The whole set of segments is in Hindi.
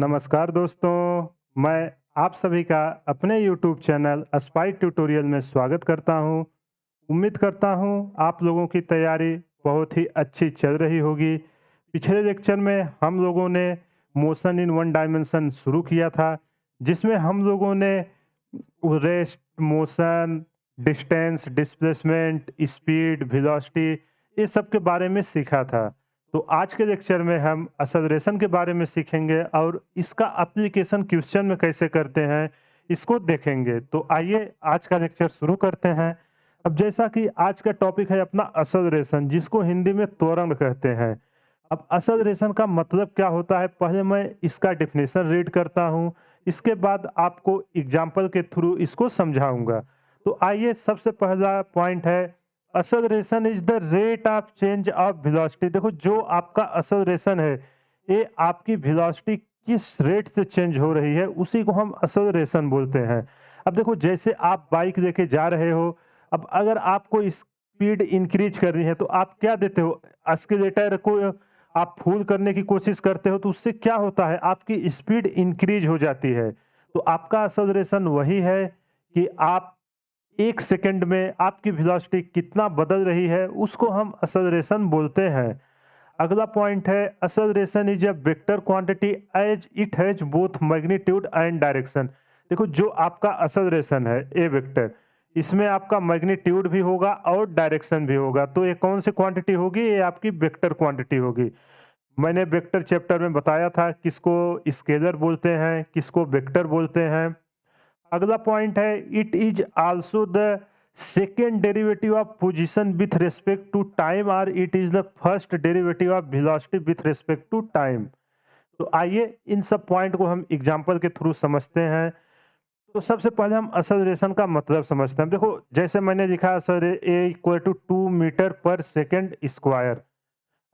नमस्कार दोस्तों, मैं आप सभी का अपने यूट्यूब चैनल अस्पाई ट्यूटोरियल में स्वागत करता हूं। उम्मीद करता हूं आप लोगों की तैयारी बहुत ही अच्छी चल रही होगी। पिछले लेक्चर में हम लोगों ने मोशन इन वन डायमेंशन शुरू किया था, जिसमें हम लोगों ने rest, motion, distance, displacement, speed, velocity ये सब के बारे में सीखा था। तो आज के लेक्चर में हम एक्सेलरेशन के बारे में सीखेंगे और इसका एप्लीकेशन क्वेश्चन में कैसे करते हैं, इसको देखेंगे। तो आइए आज का लेक्चर शुरू करते हैं। अब जैसा कि आज का टॉपिक है अपना एक्सेलरेशन, जिसको हिंदी में त्वरण कहते हैं। अब एक्सेलरेशन का मतलब क्या होता है, पहले मैं इसका डेफिनेशन रीड करता हूँ, इसके बाद आपको एग्जाम्पल के थ्रू इसको समझाऊंगा। तो आइए, सबसे पहला पॉइंट है acceleration is the rate of change of velocity. देखो, जो आपका एक्सेलरेशन है, ये आपकी वेलोसिटी किस रेट से चेंज हो रही है, उसी को हम एक्सेलरेशन बोलते हैं। अब देखो, जैसे आप बाइक लेके जा रहे हो, अब अगर आपको स्पीड इंक्रीज करनी है तो आप क्या देते हो, एक्सीलरेटर को आप फुल करने की कोशिश करते हो, तो उससे क्या होता है, आपकी स्पीड इंक्रीज हो जाती है। तो आपका एक्सेलरेशन वही है कि आप 1 सेकंड में आपकी वेलोसिटी कितना बदल रही है, उसको हम एक्सेलरेशन बोलते हैं। अगला पॉइंट है acceleration is a vector quantity as it has both magnitude and direction. देखो, जो आपका एक्सेलरेशन है ए वेक्टर, इसमें आपका मैग्नीट्यूड भी होगा और डायरेक्शन भी होगा। तो ये कौन सी क्वांटिटी होगी, ये आपकी वेक्टर क्वांटिटी होगी। मैंने वेक्टर चैप्टर में बताया था किसको स्केलर बोलते हैं, किसको वेक्टर बोलते हैं। अगला पॉइंट है it is also the second derivative of position with respect to time और it is the first derivative of velocity with respect to time. तो आइए इन सब पॉइंट को हम एग्जांपल के थ्रू समझते हैं। तो सबसे पहले हम एक्सेलरेशन का मतलब समझते हैं। देखो, जैसे मैंने लिखा sir, A equal to 2 metre per second square.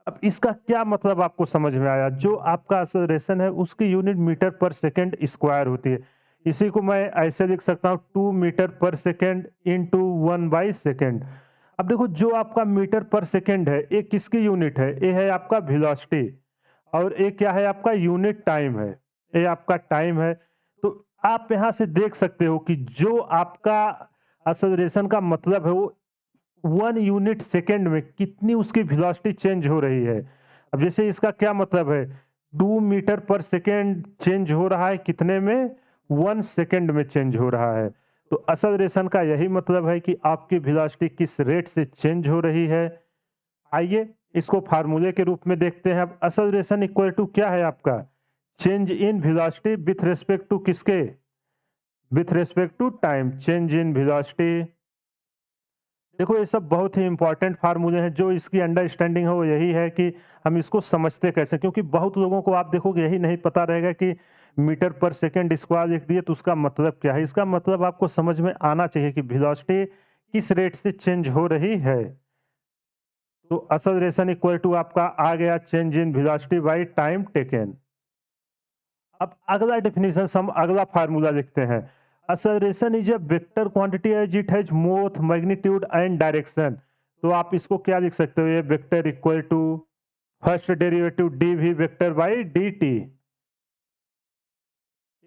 अब इसका क्या मतलब आपको समझ में आया, जो आपका एक्सेलरेशन है उसकी unit metre per second square होती है। इसी को मैं ऐसे लिख सकता हूँ, 2 मीटर पर सेकेंड इंटू 1/सेकेंड। अब देखो, जो आपका मीटर पर सेकेंड है, ये किसकी यूनिट है, ये है आपका वेलोसिटी, और ये क्या है, आपका यूनिट टाइम है, ये आपका टाइम है। तो आप यहाँ से देख सकते हो कि जो आपका एक्सेलरेशन का मतलब है, वो 1 यूनिट सेकेंड में कितनी उसकी वेलोसिटी चेंज हो रही है। अब जैसे इसका क्या मतलब है, 2 मीटर पर सेकेंड चेंज हो रहा है कितने में, 1 सेकेंड में चेंज हो रहा है। तो एक्सेलरेशन का यही मतलब है कि आपकी वेलोसिटी किस रेट से चेंज हो रही है। आइए इसको फार्मूले के रूप में देखते हैं। अब एक्सेलरेशन इक्वल टू क्या है आपका, change in velocity with respect to किसके, with respect to time, change in velocity. देखो, ये सब बहुत ही इंपॉर्टेंट फार्मूले हैं। जो इसकी अंडरस्टैंडिंग है वो यही है कि हम इसको समझते कैसे, क्योंकि बहुत लोगों को आप देखोगे यही नहीं पता रहेगा कि मीटर पर सेकेंड स्क्वायर लिख दिए तो उसका मतलब क्या है। इसका मतलब आपको समझ में आना चाहिए कि वेलोसिटी किस रेट से चेंज हो रही है। तो एक्सेलरेशन इक्वल टू आपका आ गया change in velocity by time taken. अब अगला डेफिनेशन, हम अगला फार्मूला लिखते हैं। Acceleration is a vector quantity as it has both magnitude and direction. तो आप इसको क्या लिख सकते हो, ये vector equal to first derivative D V vector by D T.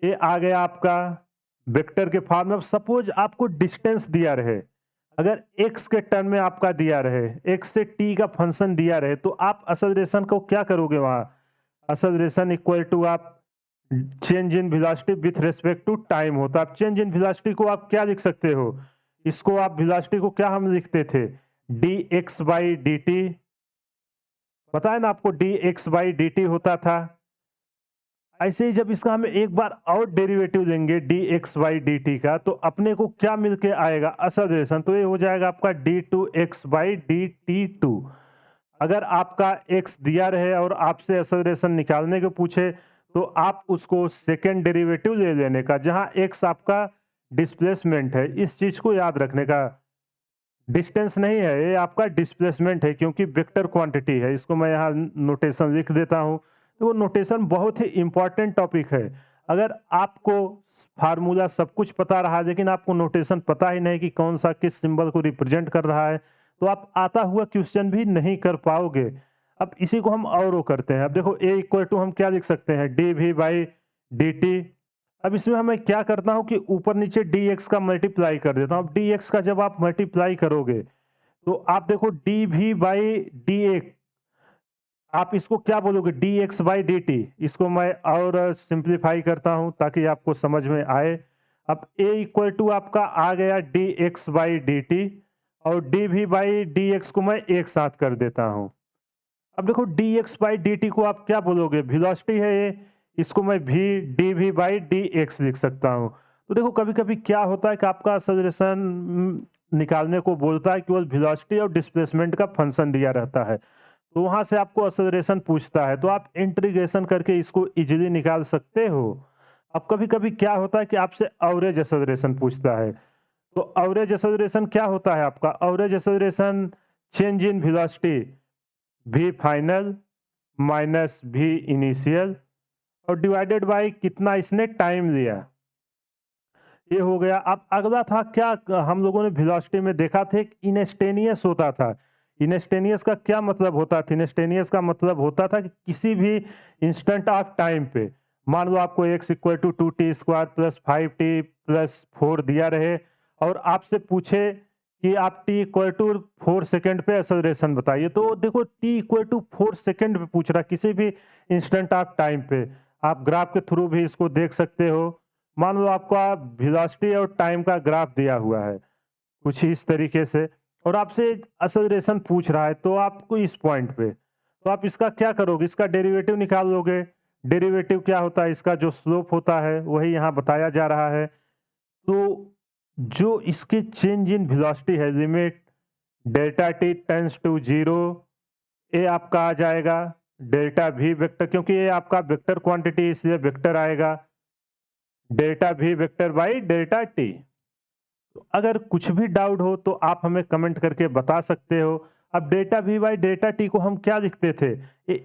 ये आ गया आपका वेक्टर के फॉर्म में। सपोज आपको डिस्टेंस दिया रहे, अगर x के टर्म में आपका दिया रहे, x से t का फंक्शन दिया रहे, तो आप एक्सेलरेशन को क्या करोगे, वहां एक्सेलरेशन इक्वल टू आप change in velocity with respect to time होता। आप चेंज इन वेलोसिटी को आप क्या लिख सकते हो, इसको आप वेलोसिटी को क्या हम लिखते थे, D X by D T. पता है ना आपको, D X by D T होता था। ऐसे ही जब इसका हम एक बार और डेरिवेटिव लेंगे D X by D T का, तो अपने को क्या मिलके आएगा, एक्सेलरेशन। तो ये हो जाएगा आपका D two X by D T two. अगर आपका x दिया रहे और आपसे एक्सेलरेशन निकालने को पूछे, तो आप उसको सेकेंड डेरिवेटिव ले लेने का, जहां x आपका डिस्प्लेसमेंट है। इस चीज को याद रखने का, डिस्टेंस नहीं है, ये आपका डिस्प्लेसमेंट है, क्योंकि वेक्टर क्वांटिटी है। इसको मैं यहाँ नोटेशन लिख देता हूँ। तो वो नोटेशन बहुत ही इंपॉर्टेंट टॉपिक है। अगर आपको फार्मूला सब कुछ पता रहा, लेकिन आपको नोटेशन पता ही नहीं कि कौन सा किस सिंबल को रिप्रेजेंट कर रहा है, तो आप आता हुआ क्वेश्चन भी नहीं कर पाओगे। अब इसी को हम और वो करते हैं। अब देखो, ए इक्वल टू हम क्या लिख सकते हैं, डी वी बाई dt। अब इसमें मैं क्या करता हूँ कि ऊपर नीचे dx का मल्टीप्लाई कर देता हूँ। अब dx का जब आप मल्टीप्लाई करोगे तो आप देखो dv बाई dx, आप इसको क्या बोलोगे, dx बाई dt। इसको मैं और सिंप्लीफाई करता हूँ ताकि आपको समझ में आए। अब a इक्वल टू आपका आ गया dx बाई dt और dv बाई dx को मैं एक साथ कर देता हूँ। अब देखो dx बाई dt को आप क्या बोलोगे, वेलोसिटी है ये, इसको मैं v dv बाई dx लिख सकता हूँ। तो देखो कभी-कभी क्या होता है कि आपका एक्सेलरेशन निकालने को बोलता है, केवल वेलोसिटी और डिस्प्लेसमेंट का फंक्शन दिया रहता है। तो वहाँ से आपको एक्सेलरेशन पूछता है, तो आप इंटीग्रेशन करके इसको इजीली निकाल सकते हो। अब कभी-कभी क्या होता है कि आपसे एवरेज एक्सेलरेशन पूछता है। तो एवरेज एक्सेलरेशन क्या होता है आपका? Average acceleration change in velocity v final minus v initial और डिवाइडेड बाय कितना इसने टाइम लिया, ये हो गया। अब अगला था क्या, हम लोगों ने वेलोसिटी में देखा था एक इनस्टेनियस होता था। इनस्टेनियस का क्या मतलब होता था? इनस्टेनियस का मतलब होता था कि किसी भी इंस्टेंट ऑफ टाइम पे, मान लो आपको x equal to 2t² plus 5t plus 4 दिया रहे और आपसे पूछे कि आप t इक्वल टू 4 सेकेंड पे एक्सेलरेशन बताइए। तो देखो t इक्वल टू 4 सेकेंड पे पूछ रहा है, किसी भी इंस्टेंट ऑफ टाइम पे। आप ग्राफ के थ्रू भी इसको देख सकते हो। मान लो आपका वेलोसिटी और टाइम का ग्राफ दिया हुआ है कुछ इस तरीके से और आपसे एक्सेलरेशन पूछ रहा है, तो आपको इस पॉइंट पे, तो आप इसका क्या करोगे, इसका डेरिवेटिव निकाल लोगे। डेरिवेटिव क्या होता है, इसका जो स्लोप होता है वही यहाँ बताया जा रहा है। तो जो इसके चेंज इन वेलोसिटी है, limit delta T tends to zero, ये आपका आ जाएगा डेल्टा वी वेक्टर, क्योंकि ये आपका वेक्टर क्वांटिटी इसलिए वेक्टर आएगा delta we vector by delta T. तो अगर कुछ भी डाउट हो तो आप हमें कमेंट करके बता सकते हो। अब delta we by delta T को हम क्या लिखते थे, ये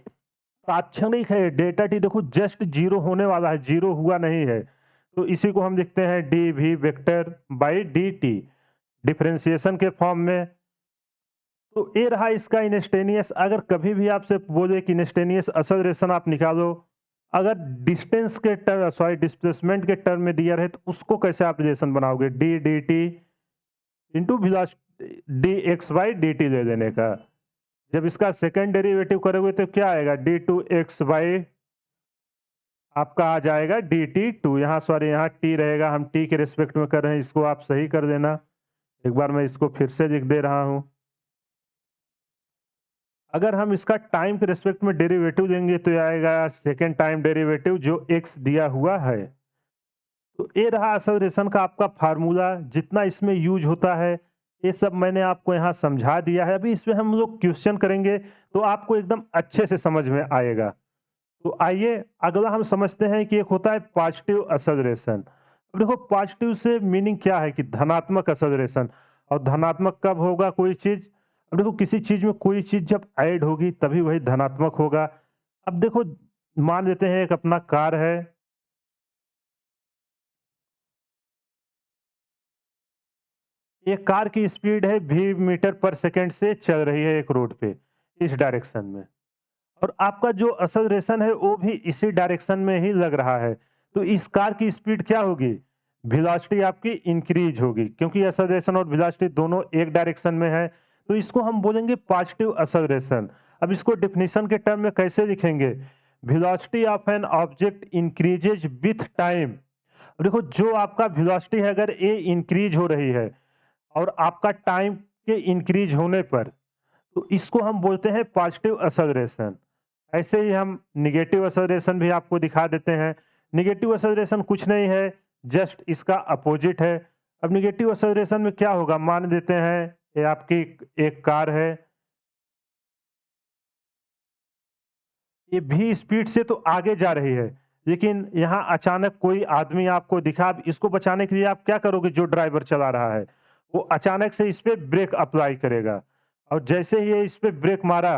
तात्क्षणिक है। डेल्टा टी देखो जस्ट जीरो होने वाला है, जीरो हुआ नहीं है, तो इसी को हम लिखते हैं D V vector by D T differentiation के फॉर्म में। तो ये रहा इसका इंस्टेनियस। अगर कभी भी आपसे बोले कि इंस्टेनियस एक्सेलरेशन आप निकालो, अगर डिस्टेंस के टर्म, सॉरी डिस्प्लेसमेंट के टर्म में दिया रहे, तो उसको कैसे आप रिलेशन बनाओगे, D D T into D X by D T ले लेने का। जब इसका सेकेंड डेरिवेटिव करोगे तो क्या आएगा, डी टू एक्स बाई आपका आ जाएगा डी टी टू। यहाँ सॉरी यहाँ टी रहेगा, हम टी के रिस्पेक्ट में कर रहे हैं, इसको आप सही कर देना। एक बार मैं इसको फिर से लिख दे रहा हूँ। अगर हम इसका टाइम के रिस्पेक्ट में डेरिवेटिव लेंगे तो ये आएगा सेकेंड टाइम डेरिवेटिव जो एक्स दिया हुआ है। तो ये रहा एक्सेलरेशन का आपका फार्मूला, जितना इसमें यूज होता है ये सब मैंने आपको यहाँ समझा दिया है। अभी इसमें हम लोग क्वेश्चन करेंगे तो आपको एकदम अच्छे से समझ में आएगा। तो आइए अगला हम समझते हैं कि एक होता है पॉजिटिव एक्सेलरेशन। अब देखो पॉजिटिव से मीनिंग क्या है कि धनात्मक एक्सेलरेशन। और धनात्मक कब होगा कोई चीज, अब देखो किसी चीज में कोई चीज जब ऐड होगी तभी वही धनात्मक होगा। अब देखो मान लेते हैं एक अपना कार है, ये कार की स्पीड है 20 मीटर पर सेकंड से चल रही है एक रोड पे इस डायरेक्शन में, और आपका जो एक्सेलरेशन है वो भी इसी डायरेक्शन में ही लग रहा है। तो इस कार की स्पीड क्या होगी, वेलोसिटी आपकी इंक्रीज होगी, क्योंकि एक्सेलरेशन और वेलोसिटी दोनों एक डायरेक्शन में है। तो इसको हम बोलेंगे पॉजिटिव एक्सेलरेशन। अब इसको डेफिनेशन के टर्म में कैसे लिखेंगे, velocity of an object increases with time. देखो जो आपका वेलोसिटी है अगर ये इंक्रीज हो रही है और आपका टाइम के इंक्रीज होने पर, तो इसको हम बोलते हैं पॉजिटिव एक्सेलरेशन। ऐसे ही हम निगेटिव एक्सेलरेशन भी आपको दिखा देते हैं। निगेटिव एक्सेलरेशन कुछ नहीं है, जस्ट इसका अपोजिट है। अब निगेटिव एक्सेलरेशन में क्या होगा, मान लेते हैं ये आपकी एक कार है, ये भी स्पीड से तो आगे जा रही है, लेकिन यहाँ अचानक कोई आदमी आपको दिखा। अब इसको बचाने के लिए आप क्या करोगे, जो ड्राइवर चला रहा है वो अचानक से इस पे ब्रेक अप्लाई करेगा, और जैसे ही ये इस पे ब्रेक मारा,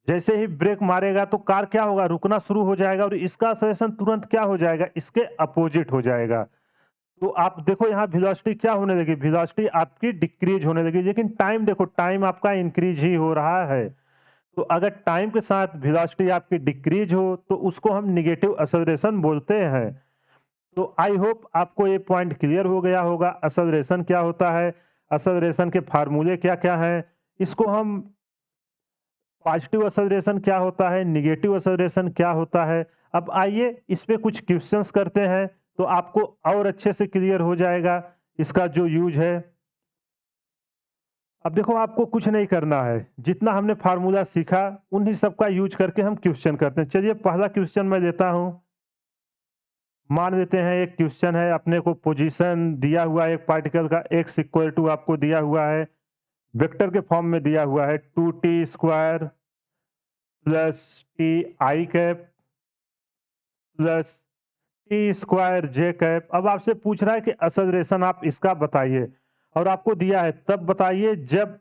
जैसे ही ब्रेक मारेगा तो कार क्या होगा, रुकना शुरू हो जाएगा, और इसका एक्सेलरेशन तुरंत क्या हो जाएगा, इसके अपोजिट हो जाएगा। तो आप देखो यहाँ वेलोसिटी क्या होने लगी, वेलोसिटी आपकी डिक्रीज होने लगी, लेकिन टाइम देखो, टाइम आपका इंक्रीज ही हो रहा है। तो अगर टाइम के साथ वेलोसिटी आपकी डिक्रीज हो तो उसको हम नेगेटिव एक्सेलरेशन बोलते हैं। तो आई होप आपको ये पॉइंट क्लियर हो गया होगा एक्सेलरेशन क्या होता है, एक्सेलरेशन के फार्मूले क्या-क्या हैं, इसको हम पॉजिटिव एक्सेलरेशन क्या होता है, नेगेटिव एक्सेलरेशन क्या होता है। अब आइए इस पे कुछ क्वेश्चंस करते हैं तो आपको और अच्छे से क्लियर हो जाएगा इसका जो यूज़ है। अब देखो आपको कुछ नहीं करना है, जितना हमने फार्मूला सीखा उन्हीं सब का यूज़ करके हम क्वेश्चन करते हैं। चलिए पहला क्वेश्चन मैं लेता हूँ। मान लेते हैं एक क्वेश्चन है अपने को पोजीशन दिया हुआ है एक पार्टिकल का x इक्वल टू आपको दिया हुआ है, वेक्टर के फॉर्म में दिया हुआ है 2t square plus T I cap plus T square J cap. अब आपसे पूछ रहा है कि एक्सेलरेशन आप इसका बताइए और आपको दिया है तब बताइए जब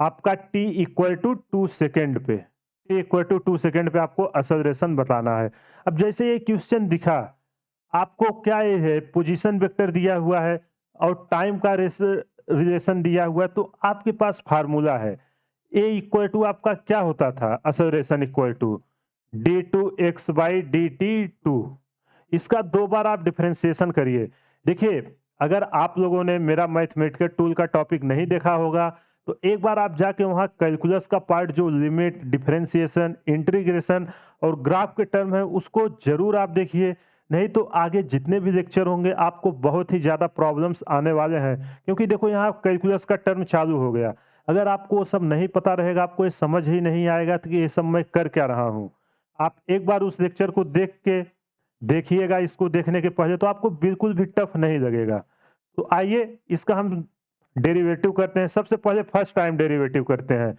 आपका t इक्वल टू 2 सेकेंड पे, t इक्वल टू 2 सेकेंड पे आपको एक्सेलरेशन बताना है। अब जैसे ये क्वेश्चन दिखा आपको क्या ये है पोजीशन वेक्टर दिया हुआ है और टाइम का रिलेशन दिया हुआ है तो आपके पास फार्मूला है। ए इक्वल टू आपका क्या होता था acceleration equal to D two X by D T two. इसका दो बार आप डिफरेंशिएशन करिए। देखिए अगर आप लोगों ने मेरा मैथमेटिकल टूल का टॉपिक नहीं देखा होगा तो एक बार आप जाके वहाँ कैलकुलस का पार्ट जो लिमिट डिफरेंशिएशन इंटीग्रेशन और ग्राफ के टर्म है उसको जरूर आप देखिए। नहीं तो आगे जितने भी लेक्चर होंगे आपको बहुत ही ज़्यादा प्रॉब्लम्स आने वाले हैं क्योंकि देखो यहाँ कैलकुलस का टर्म चालू हो गया। अगर आपको वो सब नहीं पता रहेगा आपको ये समझ ही नहीं आएगा कि ये सब मैं कर क्या रहा हूँ। आप एक बार उस लेक्चर को देख के देखिएगा, इसको देखने के पहले तो आपको बिल्कुल भी टफ नहीं लगेगा। तो आइए इसका हम डेरिवेटिव करते हैं। सबसे पहले फर्स्ट टाइम डेरिवेटिव करते हैं।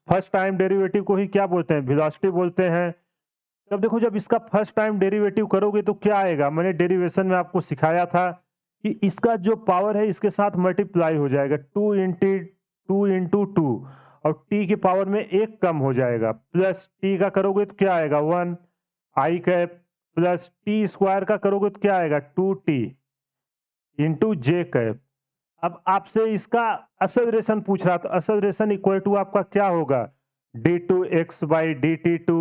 फर्स्ट टाइम डेरिवेटिव को ही क्या बोलते हैं? वेलोसिटी बोलते हैं। तब देखो जब इसका फर्स्ट टाइम डेरिवेटिव करोगे तो क्या आएगा? मैंने डेरिवेशन में आपको सिखाया था कि इसका जो पावर है इसके साथ मल्टीप्लाई हो जाएगा 2 इंटू 2 और टी की पावर में 1 कम हो जाएगा प्लस टी का करोगे तो क्या आएगा 1 आई कैप प्लस टी स्क्वायर का करोगे तो क्या आएगा 2t इंटू जे कैप। अब आपसे इसका एक्सेलरेशन पूछ रहा तो एक्सेलरेशन इक्वल टू आपका क्या होगा? D two X by D T two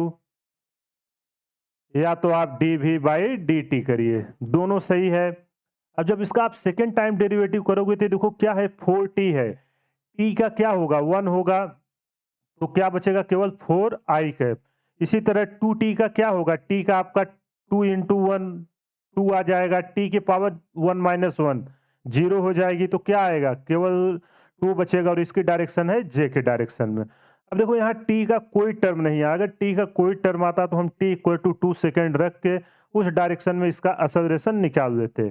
या तो आप D we by D T करिए, दोनों सही है। अब जब इसका आप सेकेंड टाइम डेरिवेटिव करोगे तो देखो क्या है 4t है, t का क्या होगा 1 होगा तो क्या बचेगा केवल 4 आई कैप। इसी तरह 2t का क्या होगा t का आपका 2 इंटू 1 2 आ जाएगा t की पावर 1 माइनस 1 0 हो जाएगी तो क्या आएगा केवल 2 बचेगा और इसकी डायरेक्शन है j के डायरेक्शन में। अब देखो यहाँ t का कोई टर्म नहीं है, अगर t का कोई टर्म आता तो हम t इक्वल टू 2 सेकेंड रख के उस डायरेक्शन में इसका एक्सेलरेशन निकाल लेते।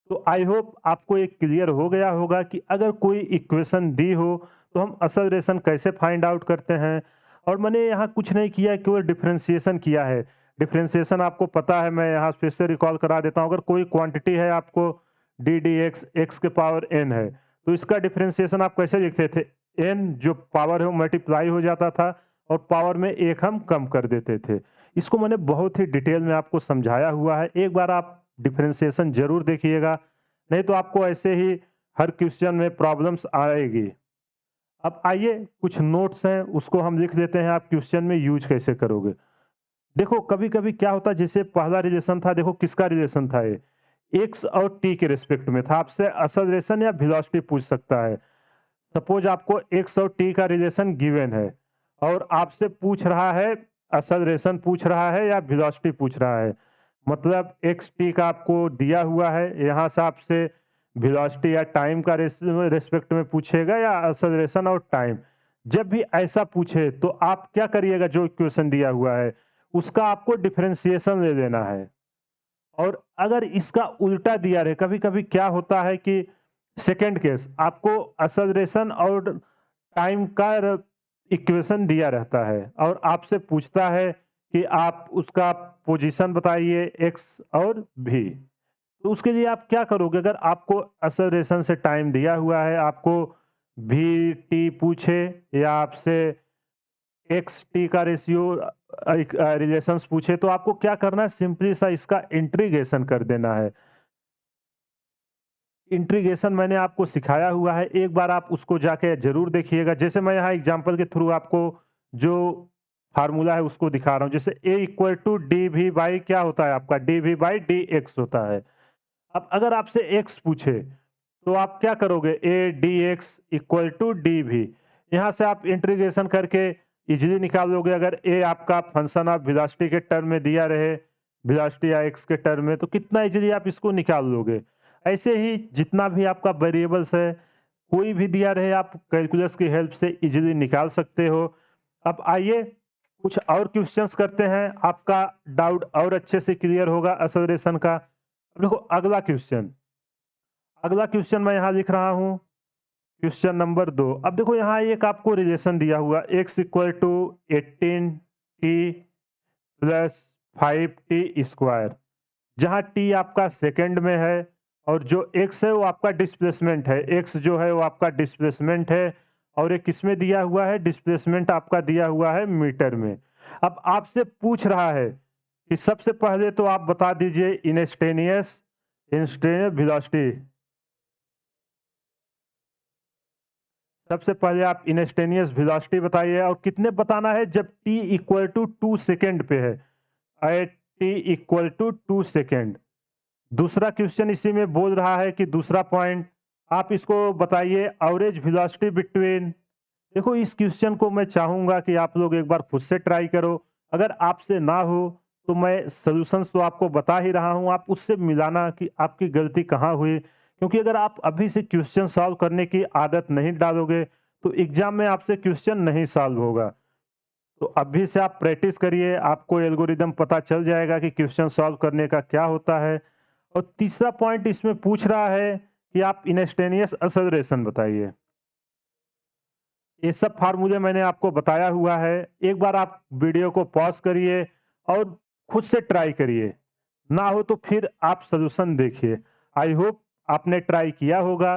तो आई होप आपको ये क्लियर हो गया होगा कि अगर कोई इक्वेशन दी हो तो हम एक्सेलरेशन कैसे फाइंड आउट करते हैं। और मैंने यहाँ कुछ नहीं किया केवल डिफरेंशिएशन किया है। डिफरेंशिएशन आपको पता है, मैं यहाँ फिर से रिकॉल करा देता हूँ। अगर कोई क्वांटिटी है आपको डी डी एक्स एक्स के पावर एन है तो इसका डिफरेंशिएशन आप कैसे लिखते थे? एन जो पावर है वो मल्टीप्लाई हो जाता था और पावर में एक हम कम कर देते थे। इसको मैंने बहुत ही डिटेल में आपको समझाया हुआ है, एक बार आप डिफरेंशिएशन जरूर देखिएगा, नहीं तो आपको ऐसे ही हर क्वेश्चन में प्रॉब्लम्स आएगी। अब आइए कुछ नोट्स हैं उसको हम लिख लेते हैं, आप क्वेश्चन में यूज कैसे करोगे। देखो कभी-कभी क्या होता है, जैसे पहला रिलेशन था, देखो किसका रिलेशन था ये? एक्स और टी के रिस्पेक्ट में था। आपसे एक्सेलरेशन या वेलोसिटी पूछ सकता है। सपोज आपको एक्स और टी का रिलेशन गिवन है और आपसे पूछ रहा है एक्सेलरेशन पूछ रहा है या वेलोसिटी पूछ रहा है। मतलब एक्स टी का आपको दिया हुआ है, यहाँ से आपसे वेलोसिटी या टाइम का रिस्पेक्ट में पूछेगा या एक्सेलरेशन और टाइम। जब भी ऐसा पूछे तो आप क्या करिएगा, जो इक्वेशन दिया हुआ है उसका आपको डिफरेंशिएशन ले लेना है। और अगर इसका उल्टा दिया रहे, कभी-कभी क्या होता है कि सेकंड केस आपको एक्सेलरेशन और टाइम का इक्वेशन दिया रहता है और आपसे पूछता है कि आप उसका पोजीशन बताइए एक्स और भी। तो उसके लिए आप क्या करोगे? अगर आपको एक्सेलरेशन से टाइम दिया हुआ है, आपको भी टी पूछे या आपसे एक्स टी का रेशियो रिलेशंस पूछे तो आपको क्या करना है? सिंपली सा इसका इंटीग्रेशन कर देना है। इंटीग्रेशन मैंने आपको सिखाया हुआ है, एक बार आप उसको जाके ज़रूर देखिएगा। जैसे मैं यहाँ एग्ज़ाम्पल के थ्रू आपको जो फार्मूला है उसको दिखा रहा हूँ। जैसे A equal to D we by क्या होता है आपका, d we by d x होता है। अब अगर आपसे एक्स पूछे तो आप क्या करोगे, A D X equal to D V. यहाँ से आप इंटीग्रेशन करके इजीली निकाल लोगे। अगर ए आपका फंक्शन ऑफ वेलोसिटी के टर्म में दिया रहे, वेलोसिटी या एक्स के टर्म में, तो कितना इजीली आप इसको निकाल लोगे। ऐसे ही जितना भी आपका वेरिएबल्स है, कोई भी दिया रहे, आप कैलकुलस की हेल्प से इजीली निकाल सकते हो। अब आइए कुछ और क्वेश्चंस करते हैं, आपका डाउट और अच्छे से क्लियर होगा एक्सेलरेशन का। अब देखो अगला क्वेश्चन मैं यहाँ लिख रहा हूँ, क्वेश्चन नंबर 2। अब देखो यहाँ एक आपको रिलेशन दिया हुआ x equal to 18t plus 5t square, जहाँ t आपका सेकंड में है और जो x है वो आपका डिस्प्लेसमेंट है। x जो है वो आपका डिस्प्लेसमेंट है और ये किसमें दिया हुआ है, डिस्प्लेसमेंट आपका दिया हुआ है मीटर में। अब आपसे पूछ रहा है कि सबसे पहले तो आप बता दीजिए इंस्टेंटेनियस वेलोसिटी। सबसे पहले आप इंस्टेंटेनियस वेलोसिटी बताइए और कितने बताना है, जब t इक्वल टू 2 सेकेंड पे है, at t equal to 2 second. दूसरा क्वेश्चन इसी में बोल रहा है कि दूसरा पॉइंट आप इसको बताइए एवरेज वेलोसिटी बिटवीन। देखो इस क्वेश्चन को मैं चाहूंगा कि आप लोग एक बार खुद से ट्राई करो। अगर आपसे ना हो तो मैं सॉल्यूशंस तो आपको बता ही रहा हूं, आप उससे मिलाना कि आपकी गलती कहाँ हुई। क्योंकि अगर आप अभी से क्वेश्चन सॉल्व करने की आदत नहीं डालोगे तो एग्जाम में आपसे क्वेश्चन नहीं सॉल्व होगा। तो अभी से आप प्रैक्टिस करिए, आपको एल्गोरिदम पता चल जाएगा कि क्वेश्चन सॉल्व करने का क्या होता है। और तीसरा पॉइंट इसमें पूछ रहा है कि आप इंस्टेंटेनियस एक्सेलरेशन बताइए। ये सब फार्मूले मैंने आपको बताया हुआ है, एक बार आप वीडियो को पॉज करिए और खुद से ट्राई करिए। ना हो तो फिर आप सॉल्यूशन देखिए। आई होप आपने ट्राई किया होगा,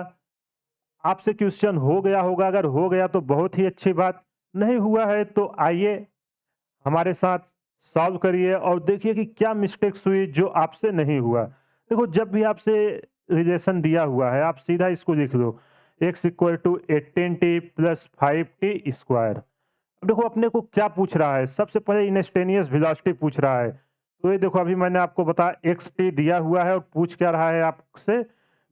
आपसे क्वेश्चन हो गया होगा। अगर हो गया तो बहुत ही अच्छी बात, नहीं हुआ है तो आइए हमारे साथ सॉल्व करिए और देखिए कि क्या मिस्टेक्स हुई जो आपसे नहीं हुआ। देखो जब भी आपसे रिलेशन दिया हुआ है आप सीधा इसको लिख लो, x equal to 18t plus 5t square. अब देखो अपने को क्या पूछ रहा है, सबसे पहले इंस्टेंटेनियस वेलोसिटी पूछ रहा है। तो ये देखो अभी मैंने आपको बताया एक्स टी दिया हुआ है और पूछ क्या रहा है आपसे,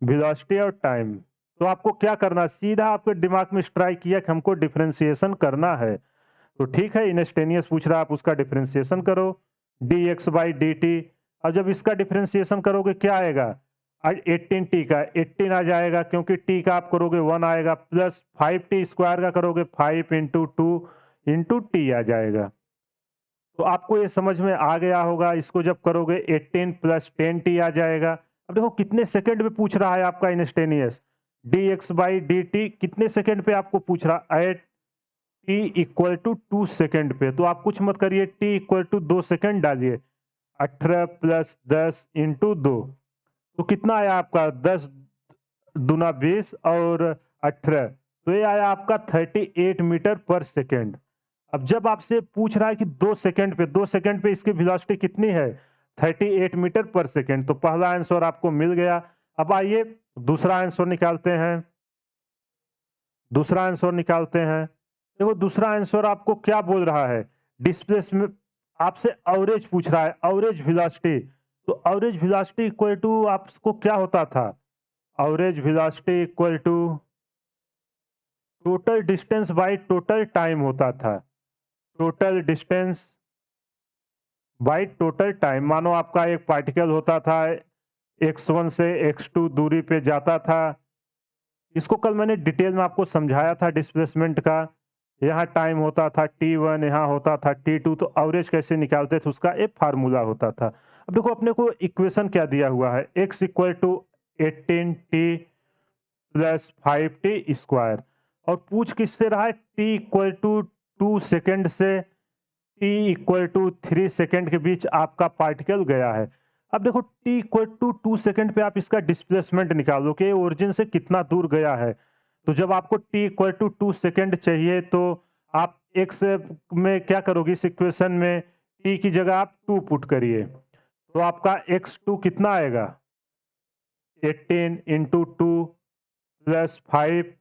वेलोसिटी और टाइम। तो आपको क्या करना, सीधा आपके दिमाग में स्ट्राइक किया कि हमको डिफरेंशिएशन करना है। तो ठीक है, इंस्टेंटेनियस पूछ रहा है, आप उसका डिफरेंशिएशन करो, D X by D T. और जब इसका डिफरेंशिएशन करोगे क्या आएगा, 18t का 18 आ जाएगा, क्योंकि t का आप करोगे 1 आएगा, प्लस 5t स्क्वायर का करोगे 5 इंटू टू इंटू टी आ जाएगा। तो आपको ये समझ में आ गया होगा, इसको जब करोगे 18 प्लस 10t आ जाएगा। अब देखो कितने सेकंड में पूछ रहा है आपका instantaneous, D X by D T कितने सेकंड पे आपको पूछ रहा है, टी इक्वल टू 2 सेकंड पे। तो आप कुछ मत करिए, टी इक्वल टू 2 सेकंड डालिए, 18 प्लस 10 इंटू 2, तो कितना आया आपका, 10 दूना 20 और 18, तो ये आया आपका 38 मीटर पर सेकेंड। अब जब आपसे पूछ रहा है कि 2 सेकेंड पे इसकी वेलोसिटी कितनी है, 38 मीटर पर सेकेंड, तो पहला आंसर आपको मिल गया। अब आइए दूसरा आंसर निकालते हैं, देखो दूसरा आंसर आपको क्या बोल रहा है, डिस्प्लेसमेंट आपसे एवरेज पूछ रहा है, एवरेज वेलोसिटी। तो एवरेज वेलोसिटी इक्वल टू आपको क्या होता था, average velocity equal to total distance by total time होता था। Total distance by total time, मानो आपका एक पार्टिकल होता था, x1 से x2 दूरी पे जाता था। इसको कल मैंने डिटेल में आपको समझाया था डिस्प्लेसमेंट का। यहाँ टाइम होता था t1, यहाँ होता था t2, तो एवरेज कैसे निकालते थे उसका एक फार्मूला होता था। अब देखो अपने को इक्वेशन क्या दिया हुआ है, x equal to 18t plus 5t square, और पूछ किससे रहा है, t इक्वल टू 2 सेकेंड से t इक्वल टू 3 सेकेंड के बीच आपका पार्टिकल गया है। अब देखो t इक्वल टू 2 सेकेंड पे आप इसका डिस्प्लेसमेंट निकालो कि ओरिजिन से कितना दूर गया है। तो जब आपको t इक्वल टू 2 सेकेंड चाहिए तो आप x में क्या करोगे, इस इक्वेशन में t की जगह आप 2 पुट करिए, तो आपका x2 कितना आएगा, 18 into two plus 5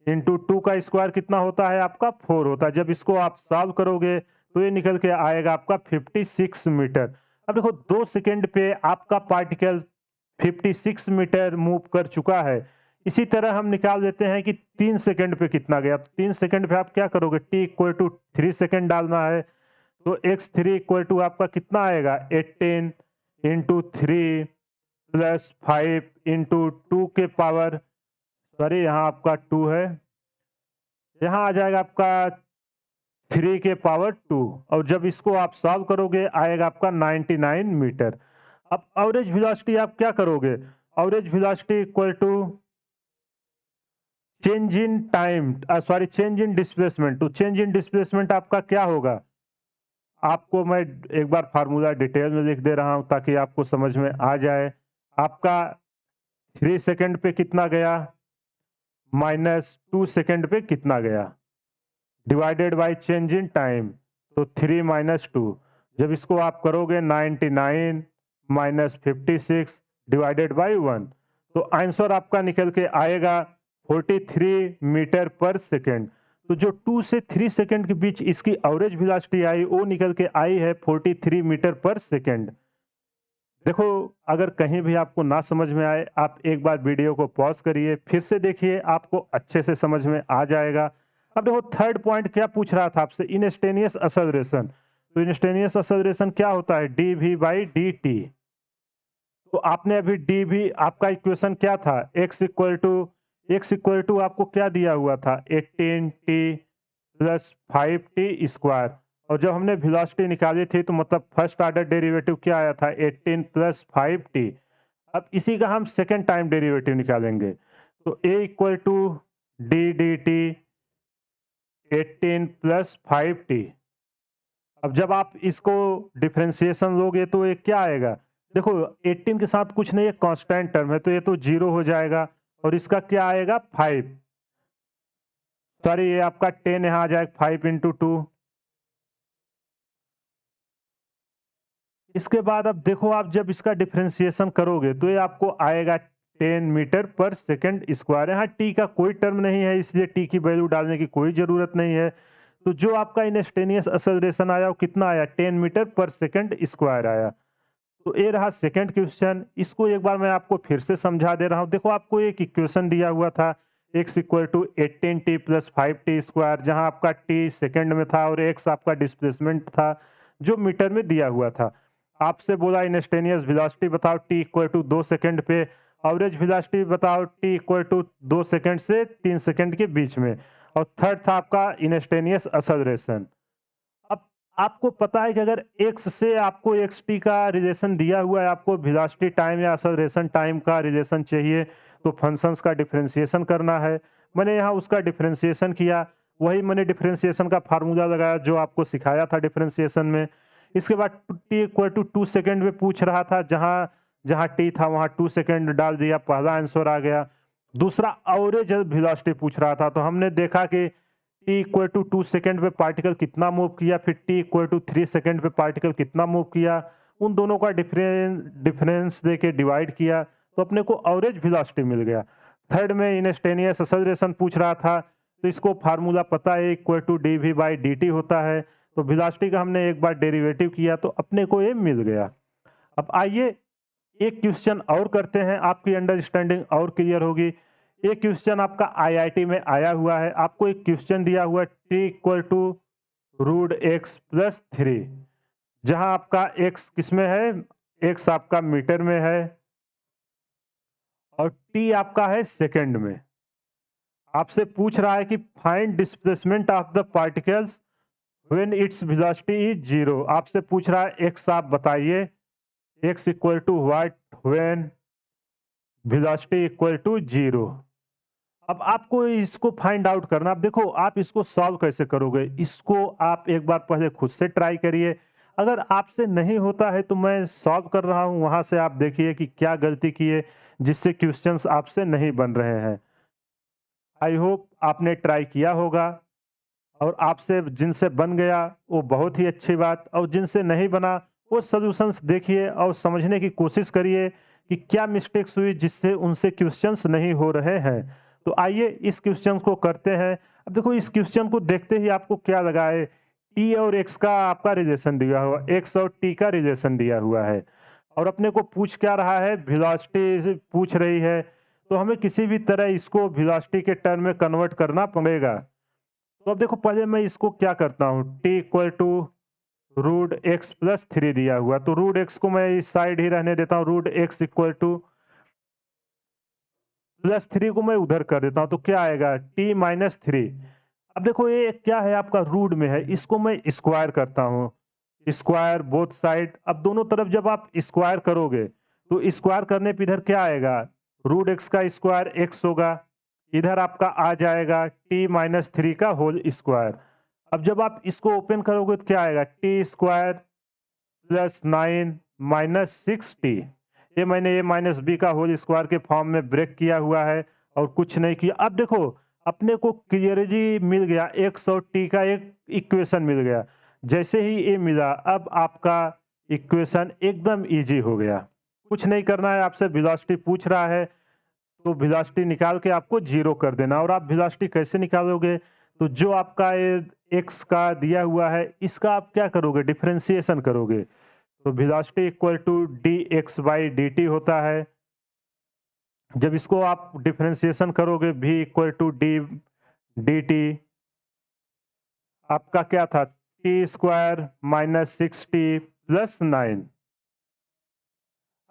into two का स्क्वायर कितना होता है आपका 4 होता है। जब इसको आप सॉल्व करोगे तो ये निकल के आएगा आपका 56 मीटर। अब देखो 2 सेकंड पे आपका पार्टिकल 56 मीटर मूव कर चुका है। इसी तरह हम निकाल देते हैं कि 3 सेकंड पे कितना गया। तो 3 सेकंड पे आप क्या करोगे, t इक्वल टू 3 सेकंड डालना है। तो x3 इक्वल टू आपका कितना आएगा, 18 इंटू 3 प्लस 5 इंटू 2 के पावर, सॉरी यहाँ आपका 2 है, यहाँ आ जाएगा आपका 3 के पावर 2, और जब इसको आप सॉल्व करोगे आएगा आपका 99 मीटर। अब एवरेज वेलोसिटी आप क्या करोगे, average velocity equal to change in time, sorry change in displacement. तो चेंज इन डिस्प्लेसमेंट आपका क्या होगा, आपको मैं एक बार फार्मूला डिटेल में लिख दे रहा हूं ताकि आपको समझ में आ जाए। आपका 3 सेकंड पे कितना गया, माइनस 2 सेकंड पे कितना गया, divided by change in time, तो 3 माइनस 2। जब इसको आप करोगे 99 माइनस 56 डिवाइडेड बाय 1, तो आंसर आपका निकल के आएगा 43 मीटर पर सेकंड। तो जो 2 से 3 सेकंड के बीच इसकी एवरेज वेलोसिटी आई वो निकल के आई है 43 मीटर पर सेकंड। देखो अगर कहीं भी आपको ना समझ में आए, आप एक बार वीडियो को पॉज करिए, फिर से देखिए, आपको अच्छे से समझ में आ जाएगा। अब देखो थर्ड पॉइंट क्या पूछ रहा था आपसे, इंस्टेनियस एक्सेलरेशन। तो इंस्टेनियस एक्सेलरेशन क्या होता है, D we by D T. तो आपने अभी डी वी, आपका इक्वेशन क्या था, एक्स इक्वल टू आपको क्या दिया हुआ था, 18t प्लस 5t स्क्वायर। और जब हमने वेलोसिटी निकाली थी तो मतलब फर्स्ट ऑर्डर डेरिवेटिव क्या आया था, 18 प्लस 5t। अब इसी का हम सेकेंड टाइम डेरिवेटिव निकालेंगे। तो a equal to D D T 18 plus 5t। अब जब आप इसको डिफरेंशिएशन लोगे तो ये क्या आएगा, देखो 18 के साथ कुछ नहीं है, कांस्टेंट टर्म है, तो ये तो 0 हो जाएगा, और इसका क्या आएगा 5, सॉरी ये आपका 10 यहाँ आ जाएगा 5 इंटू 2। इसके बाद अब देखो आप जब इसका डिफरेंशिएशन करोगे तो ये आपको आएगा 10 मीटर पर सेकंड स्क्वायर। यहाँ टी का कोई टर्म नहीं है, इसलिए टी की वैल्यू डालने की कोई जरूरत नहीं है। तो जो आपका इंस्टेनियस एक्सेलरेशन आया वो कितना आया, 10 मीटर पर सेकंड स्क्वायर आया। तो ये रहा सेकंड क्वेश्चन। इसको एक बार मैं आपको फिर से समझा दे रहा हूँ। देखो आपको एक इक्वेशन दिया हुआ था, x equal to 18t plus 5t square, जहाँ आपका t सेकंड में था और x आपका डिस्प्लेसमेंट था जो मीटर में दिया हुआ था। आपसे बोला इंस्टेनियस वेलोसिटी बताओ t इक्वल टू 2 सेकंड पे, एवरेज वेलोसिटी बताओ t इक्वल टू 2 सेकंड से 3 सेकंड के बीच में, और थर्ड था आपका इंस्टेनियस एक्सेलरेशन। अब आपको पता है कि अगर x से आपको xt का रिलेशन दिया हुआ है, आपको वेलोसिटी टाइम या एक्सेलरेशन टाइम का रिलेशन चाहिए, तो फंक्शंस का डिफरेंशिएशन करना है। मैंने यहाँ उसका डिफरेंशिएशन किया, वही मैंने डिफरेंशिएशन का फार्मूला लगाया जो आपको सिखाया था डिफरेंशिएशन में। इसके बाद t इक्वल टू 2 सेकेंड में पूछ रहा था, जहाँ जहाँ t था वहाँ 2 सेकेंड डाल दिया, पहला आंसर आ गया। दूसरा एवरेज वेलोसिटी पूछ रहा था, तो हमने देखा कि t इक्वल टू 2 सेकेंड पे पार्टिकल कितना मूव किया, फिर t इक्वल टू 3 सेकेंड पे पार्टिकल कितना मूव किया, उन दोनों का डिफरेंस देके डिवाइड किया तो अपने को एवरेज वेलोसिटी मिल गया। थर्ड में इंस्टेनियस एक्सेलरेशन पूछ रहा था, तो इसको फार्मूला पता है, equal to D we by D T होता है। तो वेलोसिटी का हमने एक बार डेरिवेटिव किया तो अपने को ये मिल गया। अब आइए एक क्वेश्चन और करते हैं, आपकी अंडरस्टैंडिंग और क्लियर होगी। एक क्वेश्चन आपका आईआईटी में आया हुआ है, आपको एक क्वेश्चन दिया हुआ है t equal to root X plus 3, जहां आपका x किस में है, x आपका मीटर में है और t आपका है सेकंड में। आपसे पूछ रहा है कि find displacement of the particles when its velocity is 0। आपसे पूछ रहा है x आप बताइए, x इक्वल टू what when velocity equal to 0। अब आपको इसको फाइंड आउट करना। अब देखो आप इसको सॉल्व कैसे करोगे, इसको आप एक बार पहले खुद से ट्राई करिए। अगर आपसे नहीं होता है तो मैं सॉल्व कर रहा हूं, वहां से आप देखिए कि क्या गलती किए जिससे क्वेश्चंस आपसे नहीं बन रहे हैं। आई होप आपने ट्राई किया होगा, और आपसे जिनसे बन गया वो बहुत ही अच्छी बात, और जिनसे नहीं बना वो सॉल्यूशंस देखिए और समझने की कोशिश करिए कि क्या मिस्टेक्स हुई जिससे उनसे क्वेश्चंस नहीं हो रहे हैं। तो आइए इस क्वेश्चन को करते हैं। अब देखो इस क्वेश्चन को देखते ही आपको क्या लगा है, टी और एक्स का आपका रिलेशन दिया हुआ, एक्स और टी का रिलेशन दिया हुआ है और अपने को पूछ क्या रहा है, वेलोसिटी पूछ रही है, तो हमें किसी भी तरह इसको वेलोसिटी के टर्म में कन्वर्ट करना पड़ेगा। तो अब देखो पहले मैं इसको क्या करता हूँ, T equal to root X plus three दिया हुआ, तो रूट एक्स को मैं इस साइड ही रहने देता हूँ, root X equal to plus three को मैं उधर कर देता हूँ, तो क्या आएगा टी माइनस थ्री। अब देखो ये क्या है, आपका रूट में है, इसको मैं स्क्वायर करता हूँ, स्क्वायर बोथ साइड। अब दोनों तरफ जब आप स्क्वायर करोगे तो स्क्वायर करने पे इधर क्या आएगा, रूट एक्स का स्क्वायर एक्स होगा, इधर आपका आ जाएगा टी माइनस थ्री का होल स्क्वायर। अब जब आप इसको ओपन करोगे तो क्या आएगा, T square plus nine minus six T. ये मैंने ए माइनस बी का होल स्क्वायर के फॉर्म में ब्रेक किया हुआ है और कुछ नहीं किया। अब देखो अपने को क्लियरली मिल गया, एक्स और टी का एक इक्वेशन मिल गया। जैसे ही ये मिला अब आपका इक्वेशन एकदम इजी हो गया, कुछ नहीं करना है, आपसे वेलोसिटी पूछ रहा है तो वेलोसिटी निकाल के आपको जीरो कर देना। और आप वेलोसिटी कैसे निकालोगे, तो जो आपका एक्स का दिया हुआ है इसका आप क्या करोगे, डिफरेंशिएशन करोगे, तो velocity equal to D X by D T होता है। जब इसको आप डिफरेंशिएशन करोगे v equal to D D T, आपका क्या था, T square minus six T plus nine.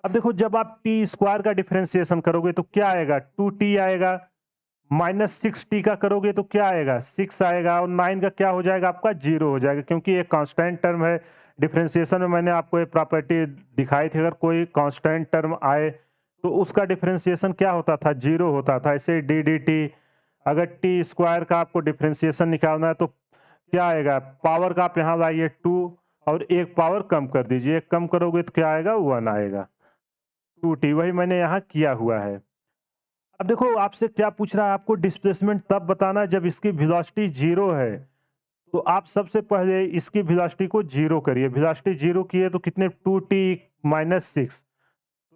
अब देखो जब आप टी स्क्वायर का डिफरेंशिएशन करोगे तो क्या आएगा, टू टी आएगा, माइनस सिक्स टी का करोगे तो क्या आएगा, सिक्स आएगा, और नाइन का क्या हो जाएगा, आपका जीरो हो जाएगा, क्योंकि ये कांस्टेंट टर्म है। डिफरेंशिएशन में मैंने आपको ये प्रॉपर्टी दिखाई थी, अगर कोई कांस्टेंट टर्म आए तो उसका डिफरेंशिएशन क्या होता था, जीरो होता था। ऐसे डी डी टी, अगर टी स्क्वायर का आपको डिफरेंशिएशन निकालना है तो क्या आएगा, पावर का आप यहाँ लाइए टू और एक पावर कम कर दीजिए, एक कम करोगे तो क्या आएगा, वन आएगा, टू टी, वही मैंने यहाँ किया हुआ है। अब देखो आपसे क्या पूछ रहा है, आपको डिस्प्लेसमेंट तब बताना है जब इसकी वेलोसिटी जीरो है। तो आप सबसे पहले इसकी वेलोसिटी को जीरो करिए, वेलोसिटी जीरो किए तो कितने, टू टी माइनस सिक्स,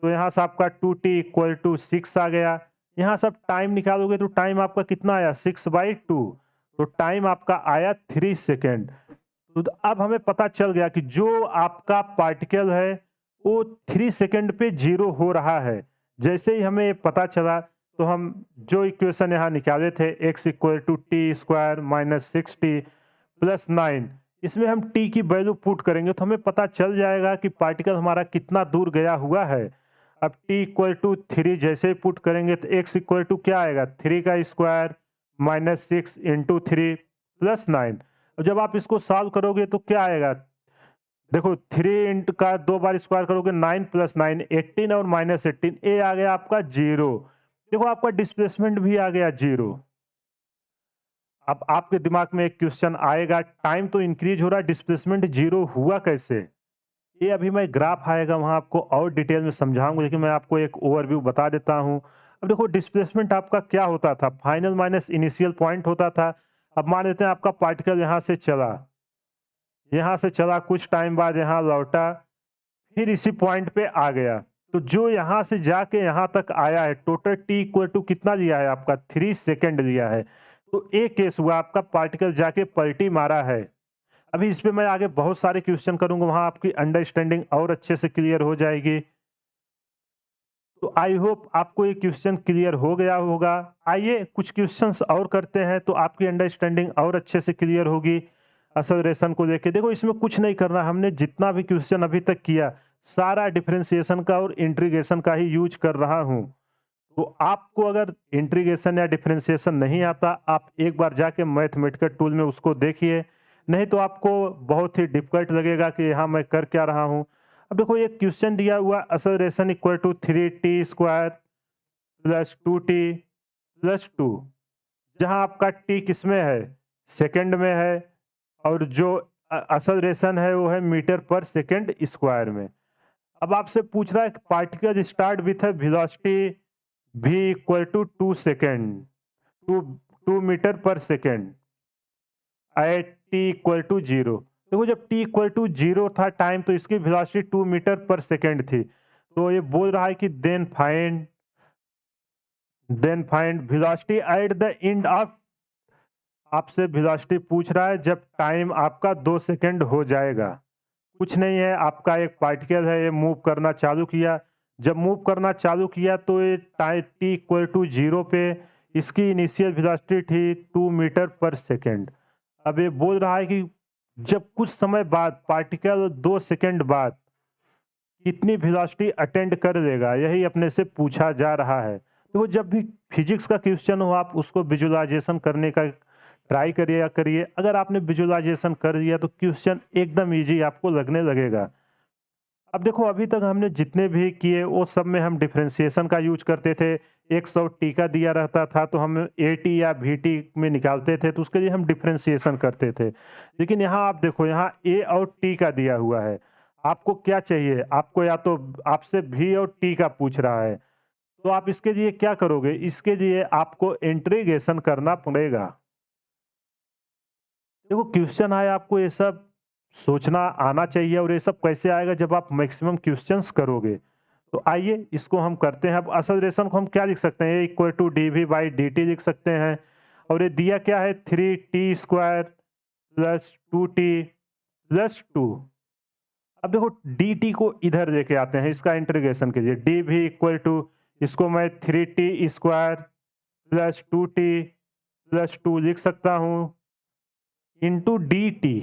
तो यहाँ से आपका two t equal to six आ गया। यहाँ सब टाइम निकालोगे तो टाइम आपका कितना आया, सिक्स बाई टू, तो टाइम आपका आया 3 सेकेंड। तो अब हमें पता चल गया कि जो आपका पार्टिकल है वो 3 सेकेंड पे जीरो हो रहा है। जैसे ही हमें ये पता चला तो हम जो इक्वेशन यहाँ निकाले थे, X equal to T square minus six T plus nine, इसमें हम टी की वैल्यू पुट करेंगे तो हमें पता चल जाएगा कि पार्टिकल हमारा कितना दूर गया हुआ है। अब टी इक्वल टू थ्री जैसे ही पुट करेंगे तो एक्स इक्वल टू क्या आएगा, थ्री का square minus six into three plus nine. जब आप इसको सॉल्व करोगे तो क्या आएगा, देखो थ्री इंट का दो बार स्क्वायर करोगे, नाइन प्लस नाइन एट्टीन और माइनस एट्टीन, ए आ गया आपका जीरो। देखो आपका डिस्प्लेसमेंट भी आ गया जीरो। अब आपके दिमाग में एक क्वेश्चन आएगा, टाइम तो इंक्रीज हो रहा है, डिस्प्लेसमेंट जीरो हुआ कैसे। ये अभी मैं ग्राफ आएगा वहां आपको और डिटेल में समझाऊंगा, लेकिन मैं आपको एक ओवरव्यू बता देता हूं। अब देखो डिस्प्लेसमेंट आपका क्या होता था, फाइनल माइनस इनिशियल पॉइंट होता था। अब मान लेते हैं आपका पार्टिकल यहां से चला कुछ टाइम बाद यहाँ लौटा, फिर इसी पॉइंट पे आ गया, तो जो यहां से जाके यहां तक आया है, टोटल टी इक्वल टू कितना लिया है आपका, 3 सेकेंड लिया है। तो एक केस हुआ आपका पार्टिकल जाके पलटी मारा है। अभी इस पे मैं आगे बहुत सारे क्वेश्चन करूंगा, वहां आपकी अंडरस्टैंडिंग और अच्छे से क्लियर हो जाएगी। तो आई होप आपको ये क्वेश्चन क्लियर हो गया होगा। आइए कुछ क्वेश्चंस और करते हैं तो आपकी अंडरस्टैंडिंग और अच्छे से क्लियर होगी एक्सेलरेशन को लेके। देखो इसमें कुछ नहीं करना, हमने जितना भी क्वेश्चन अभी तक किया सारा डिफरेंशिएशन का और इंटीग्रेशन का ही यूज कर रहा हूं। तो आपको अगर इंटीग्रेशन या डिफरेंशिएशन नहीं आता, आप एक बार जाके मैथमेटिकल टूल में उसको देखिए, नहीं तो आपको बहुत ही डिफिकल्ट लगेगा कि यहाँ मैं कर क्या रहा हूँ। अब देखो ये क्वेश्चन दिया हुआ, acceleration equal to three T square plus two T plus two, जहाँ आपका टी किसमें है, सेकंड में है, और जो एक्सेलरेशन है वो है मीटर पर सेकंड स्क्वायर में। अब आपसे पूछ रहा है पार्टिकल स्टार्ट विथ है velocity v equal to two second, two two metre per second at t equal to zero. देखो जब टी इक्वल टू जीरो था टाइम, तो इसकी वेलोसिटी 2 मीटर पर सेकेंड थी। तो ये बोल रहा है कि then find velocity at the end of आपसे वेलोसिटी पूछ रहा है जब टाइम आपका 2 सेकंड हो जाएगा। कुछ नहीं है, आपका एक पार्टिकल है, ये मूव करना चालू किया। जब मूव करना चालू किया तो ये टी इक्वल टू 0 पे इसकी इनिशियल वेलोसिटी थी 2 मीटर पर सेकंड। अब ये बोल रहा है कि जब कुछ समय बाद पार्टिकल 2 सेकंड बाद कितनी वेलोसिटी अटेंड कर लेगा, यही अपने से पूछा जा रहा है। तो वो जब भी फिजिक्स का क्वेश्चन हो आप उसको विजुअलाइजेशन करने का ट्राई करिए। अगर आपने विजुअलाइजेशन कर लिया तो क्वेश्चन एकदम ईज़ी आपको लगने लगेगा। अब देखो अभी तक हमने जितने भी किए वो सब में हम डिफरेंशिएशन का यूज़ करते थे। एक्स और टी का दिया रहता था तो हम एटी या वीटी में निकालते थे तो उसके लिए हम डिफरेंशिएशन करते थे। लेकिन यहाँ आप देखो यहाँ ए और टी का दिया हुआ है। आपको क्या चाहिए? आपको या तो आपसे वी और टी का पूछ रहा है। तो आप इसके लिए क्या करोगे? इसके लिए आपको इंटीग्रेशन करना पड़ेगा। देखो क्वेश्चन आए आपको ये सब सोचना आना चाहिए और ये सब कैसे आएगा जब आप मैक्सिमम क्वेश्चंस करोगे। तो आइए इसको हम करते हैं। अब एक्सेलरेशन को हम क्या लिख सकते हैं? Equal to DV by D लिख सकते हैं और ये दिया क्या है 3t² प्लस 2t प्लस 2। अब देखो dt को इधर लेके आते हैं इसका इंटीग्रेशन के लिए। dv इक्वल टू इसको मैं 3t² प्लस 2t प्लस 2 लिख सकता हूँ इंटू dt।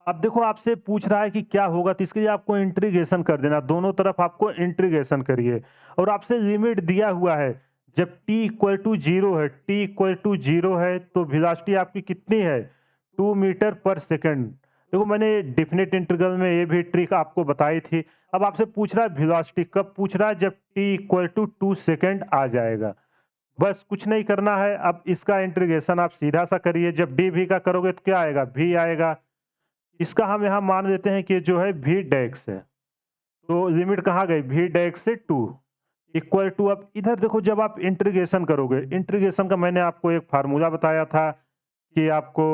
अब देखो आपसे पूछ रहा है कि क्या होगा तो इसके लिए आपको इंटीग्रेशन कर देना। दोनों तरफ आपको इंटीग्रेशन करिए और आपसे लिमिट दिया हुआ है जब t इक्वल टू 0 है, t इक्वल टू 0 है तो वेलोसिटी आपकी कितनी है? 2 मीटर पर सेकंड। देखो मैंने डेफिनेट इंटीग्रल में ये भी ट्रिक आपको बताई थी। अब आपसे पूछ रहा है वेलोसिटी कब पूछ रहा है? जब t इक्वल टू 2 सेकंड आ जाएगा। बस कुछ नहीं करना है। अब इसका इंटीग्रेशन आप सीधा सा करिए। जब डी का करोगे तो क्या आएगा? v आएगा। इसका हम यहाँ मान लेते हैं कि जो है वी डैक्स है। तो लिमिट कहाँ गई? वी डैक्स से 2 इक्वल टू। अब इधर देखो जब आप इंटीग्रेशन करोगे, इंटीग्रेशन का मैंने आपको एक फार्मूला बताया था कि आपको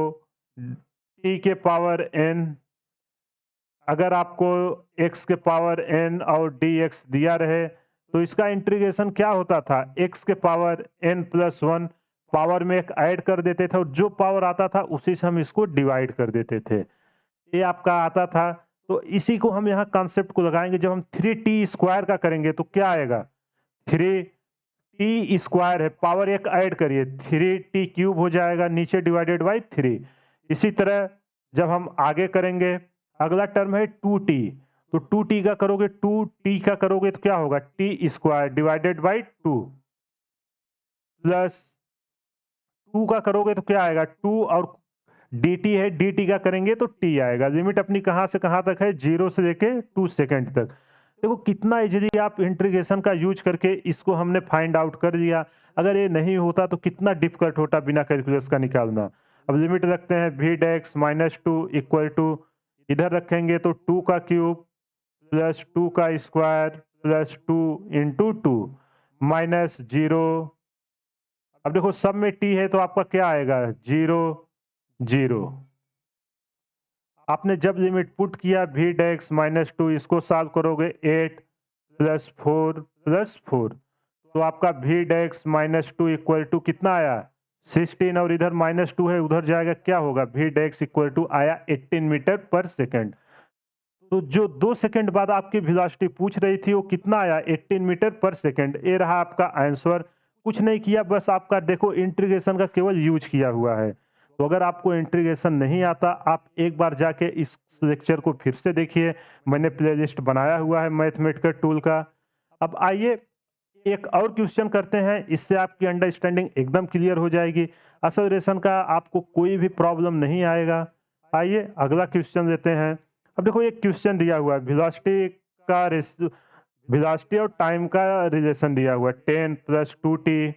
टी के पावर n, अगर आपको x के पावर n और dx दिया रहे तो इसका इंटीग्रेशन क्या होता था? x के पावर n प्लस 1 पावर में एक ऐड कर देते थे और जो पावर आता था उसी से हम इसको डिवाइड कर देते थे। ये आपका आता था। तो इसी को हम यहाँ कॉन्सेप्ट को लगाएंगे। जब हम 3t² का करेंगे तो क्या आएगा? 3t² है, पावर एक ऐड करिए 3t³ हो जाएगा नीचे डिवाइडेड बाई 3। इसी तरह जब हम आगे करेंगे अगला टर्म है 2t। तो 2t का करोगे 2t का करोगे तो क्या होगा? t² डिवाइडेड बाई 2 प्लस 2 का करोगे तो क्या आएगा? 2 और dt है, dt का करेंगे तो t आएगा। लिमिट अपनी कहाँ से कहाँ तक है? 0 से लेके 2 सेकंड तक। देखो कितना इजीली आप इंटीग्रेशन का यूज करके इसको हमने फाइंड आउट कर लिया। अगर ये नहीं होता तो कितना डिफिकल्ट होता बिना कैलकुलस का निकालना। अब लिमिट रखते हैं v डेक्स माइनस 2 इक्वल टू इधर रखेंगे तो 2 का क्यूब प्लस 2 का स्क्वायर प्लस 2 इंटू 2 माइनस 0। अब देखो सब में t है तो आपका क्या आएगा? 0 0। आपने जब लिमिट पुट किया v डेक्स माइनस 2 इसको सॉल्व करोगे 8 प्लस 4 प्लस 4 तो आपका v डेक्स माइनस 2 इक्वल टू कितना आया? 16 और इधर माइनस 2 है उधर जाएगा क्या होगा? v डेक्स इक्वल टू आया 18 मीटर पर सेकंड। तो जो 2 सेकंड बाद आपकी वेलोसिटी पूछ रही थी वो कितना आया? 18 मीटर पर सेकंड। ये रहा आपका आंसर। कुछ नहीं किया, बस आपका देखो इंटीग्रेशन का केवल यूज किया हुआ है। तो अगर आपको इंटीग्रेशन नहीं आता आप एक बार जाके इस लेक्चर को फिर से देखिए। मैंने प्लेलिस्ट बनाया हुआ है मैथमेटिकल टूल का। अब आइए एक और क्वेश्चन करते हैं, इससे आपकी अंडरस्टैंडिंग एकदम क्लियर हो जाएगी। एक्सेलरेशन का आपको कोई भी प्रॉब्लम नहीं आएगा। आइए अगला क्वेश्चन लेते हैं। अब देखो एक क्वेश्चन दिया हुआ है वेलोसिटी का वेलोसिटी और टाइम का रिलेशन दिया हुआ है 10 प्लस 2t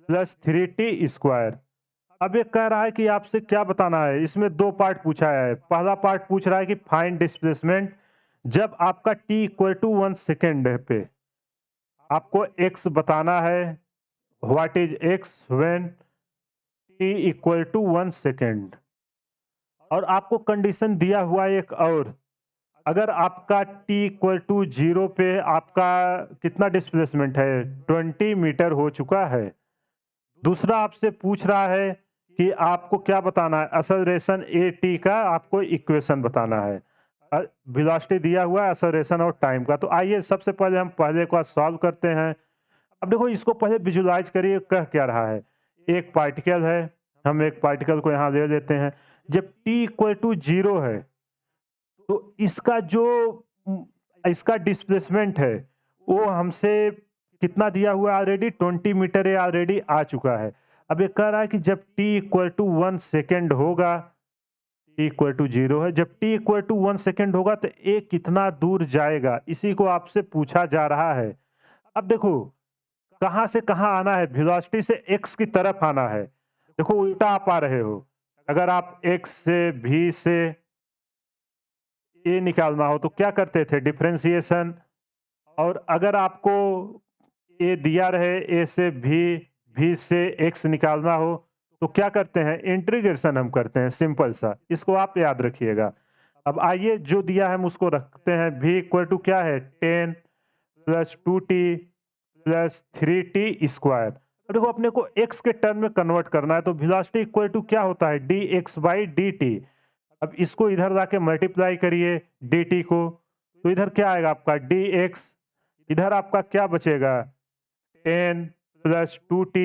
प्लस 3t²। अब ये कह रहा है कि आपसे क्या बताना है। इसमें दो पार्ट पूछा है। पहला पार्ट पूछ रहा है कि फाइंड डिस्प्लेसमेंट जब आपका t इक्वल टू 1 सेकेंड पे। आपको x बताना है। What is x when t equal to 1 second. और आपको कंडीशन दिया हुआ है एक और, अगर आपका t इक्वल टू 0 पे आपका कितना डिस्प्लेसमेंट है? 20 मीटर हो चुका है। दूसरा आपसे पूछ रहा है कि आपको क्या बताना है, एक्सेलरेशन ए टी का आपको इक्वेशन बताना है। वेलोसिटी दिया हुआ है, एक्सेलरेशन और टाइम का। तो आइए सबसे पहले हम पहले को सॉल्व करते हैं। अब देखो इसको पहले विजुलाइज करिए कह क्या रहा है। एक पार्टिकल है, हम एक पार्टिकल को यहाँ ले लेते हैं। जब टी इक्वल टू 0 है तो इसका जो इसका डिस्प्लेसमेंट है वो हमसे कितना दिया हुआ है ऑलरेडी 20 मीटर ये ऑलरेडी आ चुका है। अब ये कह रहा है कि जब t इक्वल टू 1 सेकेंड होगा, t इक्वल टू 0 है, जब t इक्वल टू 1 सेकेंड होगा तो ये कितना दूर जाएगा, इसी को आपसे पूछा जा रहा है। अब देखो कहाँ से कहाँ आना है, वेलोसिटी से x की तरफ आना है। देखो उल्टा आप आ रहे हो। अगर आप x से v से a निकालना हो तो क्या करते थे, डिफरेंशिएशन। और अगर आपको ए दिया रहे, ए से भी से एक्स निकालना हो तो क्या करते हैं, इंटीग्रेशन हम करते हैं, सिंपल सा। इसको आप याद रखिएगा। अब आइए जो दिया है हम उसको रखते हैं। v इक्वल टू क्या है, 10 plus 2t plus 3t square. तो देखो अपने को x के टर्म में कन्वर्ट करना है, तो वेलोसिटी इक्वल टू क्या होता है, dx बाई dt। अब इसको इधर लाके मल्टीप्लाई करिए dt को, तो इधर क्या आएगा आपका dx, इधर आपका क्या बचेगा 10 plus 2t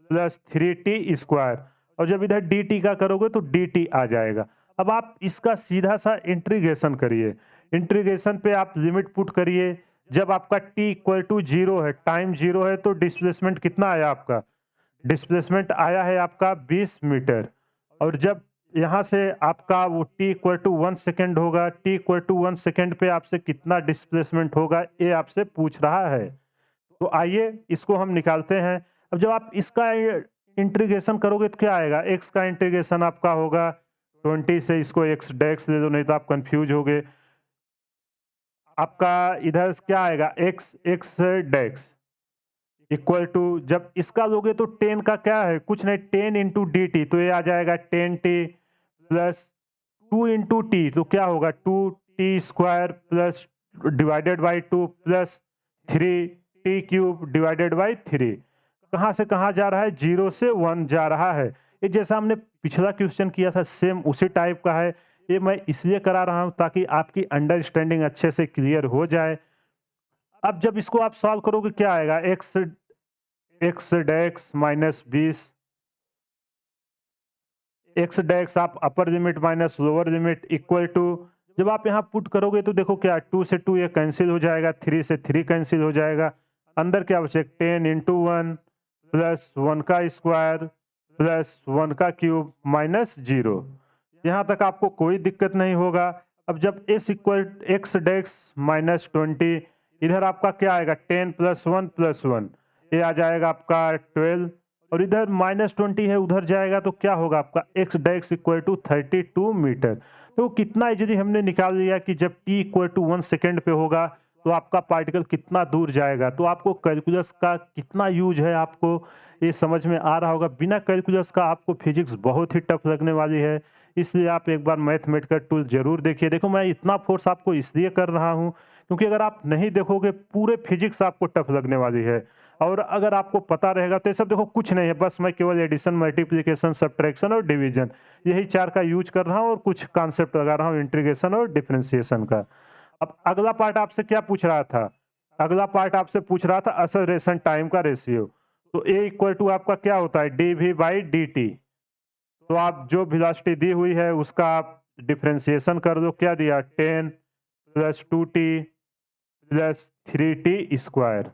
plus 3t square. और जब इधर dt का करोगे तो dt आ जाएगा। अब आप इसका सीधा सा इंटीग्रेशन करिए। इंटीग्रेशन पे आप लिमिट पुट करिए। जब आपका t इक्वल टू 0 है, टाइम 0 है, तो डिस्प्लेसमेंट कितना आया आपका, डिस्प्लेसमेंट आया है आपका 20 मीटर। और जब यहाँ से आपका वो t इक्वल टू 1 सेकेंड होगा, t इक्वल टू 1 सेकेंड पे आपसे कितना डिस्प्लेसमेंट होगा ये आपसे पूछ रहा है। तो आइए इसको हम निकालते हैं। अब जब आप इसका इंटीग्रेशन करोगे तो क्या आएगा, x का इंटीग्रेशन आपका होगा 20 से, इसको x डेक्स ले दो नहीं तो आप कंफ्यूज होगे। आपका इधर क्या आएगा, x डेक्स इक्वल टू, जब इसका लोगे तो 10 का क्या है, कुछ नहीं 10 इंटू डी टी, तो ये आ जाएगा 10t प्लस 2 इंटू टी, तो क्या होगा 2t square plus divided by 2 plus 3t cube divided by 3। कहाँ से कहाँ जा रहा है, 0 से 1 जा रहा है। ये जैसा हमने पिछला क्वेश्चन किया था सेम उसी टाइप का है। ये मैं इसलिए करा रहा हूँ ताकि आपकी अंडरस्टैंडिंग अच्छे से क्लियर हो जाए। अब जब इसको आप सॉल्व करोगे क्या आएगा, एक्स डेक्स माइनस 20, एक्स डेक्स आप upper limit minus lower limit equal to, जब आप यहाँ पुट करोगे तो देखो क्या 2 से 2 ये कैंसिल हो जाएगा, 3 से 3 कैंसिल हो जाएगा। अंदर क्या बचे 10 इंटू 1 प्लस 1 का स्क्वायर प्लस 1 का क्यूब माइनस 0। यहाँ तक आपको कोई दिक्कत नहीं होगा। अब जब s इक्वल एक्स डेक्स माइनस 20, इधर आपका क्या आएगा 10 प्लस 1 प्लस 1, ये आ जाएगा आपका 12। और इधर माइनस 20 है, उधर जाएगा तो क्या होगा आपका एक्स डेक्स इक्वल टू 32 मीटर। तो कितना इजीली हमने निकाल लिया कि जब t इक्वल टू 1 सेकेंड पे होगा तो आपका पार्टिकल कितना दूर जाएगा। तो आपको कैलकुलस का कितना यूज है आपको ये समझ में आ रहा होगा। बिना कैलकुलस का आपको फिजिक्स बहुत ही टफ लगने वाली है, इसलिए आप एक बार मैथमेटिकल टूल जरूर देखिए। देखो मैं इतना फोर्स आपको इसलिए कर रहा हूँ क्योंकि अगर आप नहीं देखोगे पूरे फिजिक्स आपको टफ लगने वाली है। और अगर आपको पता रहेगा तो ये सब देखो कुछ नहीं है, बस मैं केवल एडिशन मल्टीप्लिकेशन सब्ट्रैक्शन और डिवीजन यही 4 का यूज कर रहा हूँ और कुछ कॉन्सेप्ट लगा रहा हूँ इंटीग्रेशन और डिफरेंशिएशन का। अब अगला पार्ट आपसे क्या पूछ रहा था, अगला पार्ट आपसे पूछ रहा था एक्सेलरेशन टाइम का रेशियो। तो ए इक्वल टू आपका क्या होता है, D we by D T. तो आप जो वेलोसिटी दी हुई है उसका आप डिफरेंशिएशन कर दो, क्या दिया 10 plus 2t plus 3t square.